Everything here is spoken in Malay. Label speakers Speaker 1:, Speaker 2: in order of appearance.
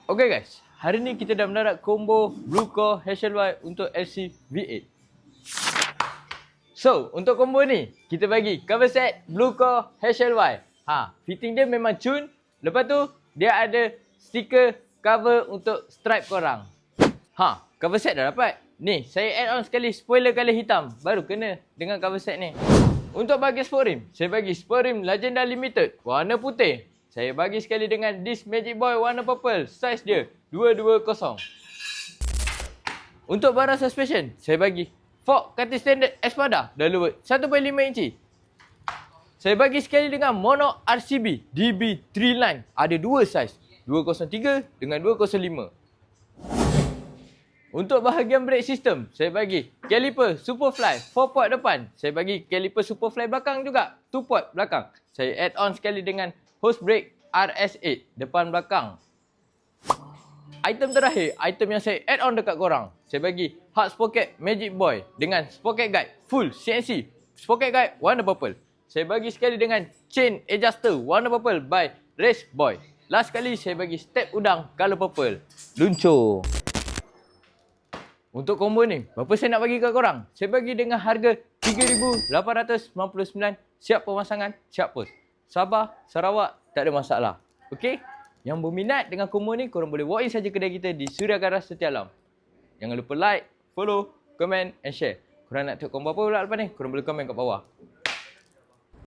Speaker 1: Okay guys, hari ni kita dah mendarat combo Blue Core HLY untuk LC V8. So, untuk combo ni, kita bagi cover set Blue Core HLY. Fitting dia memang cun. Lepas tu, dia ada stiker cover untuk stripe korang. Cover set dah dapat. Ni, saya add on sekali spoiler colour hitam. Baru kena dengan cover set ni. Untuk bahagian sport rim, saya bagi sport rim Legenda Limited warna putih. Saya bagi sekali dengan disc Magic Boy warna purple. Saiz dia 220. Untuk barang suspension, saya bagi fork cutting standard Espada Dalewood 1.5 inci. Saya bagi sekali dengan mono RCB DB3 line. Ada dua saiz, 203 dengan 205. Untuk bahagian brake system, saya bagi caliper Superfly 4 port depan. Saya bagi caliper Superfly belakang juga 2 port belakang. Saya add on sekali dengan hose brake RS8 depan belakang. Item terakhir, item yang saya add on dekat korang. Saya bagi hard sprocket Magic Boy dengan sprocket guide full CNC. Sprocket guide warna purple. Saya bagi sekali dengan chain adjuster warna purple by Race Boy. Last sekali saya bagi step udang color purple. Luncur. Untuk combo ni, berapa saya nak bagi kat korang? Saya bagi dengan harga RM3,899. Siap pemasangan, siap post. Sabah, Sarawak, tak ada masalah. Okey? Yang berminat dengan combo ni, korang boleh walk in saja kedai kita di Suria Garage Setia Alam. Jangan lupa like, follow, comment and share. Korang nak tengok combo apa pula lepas ni? Korang boleh komen kat bawah.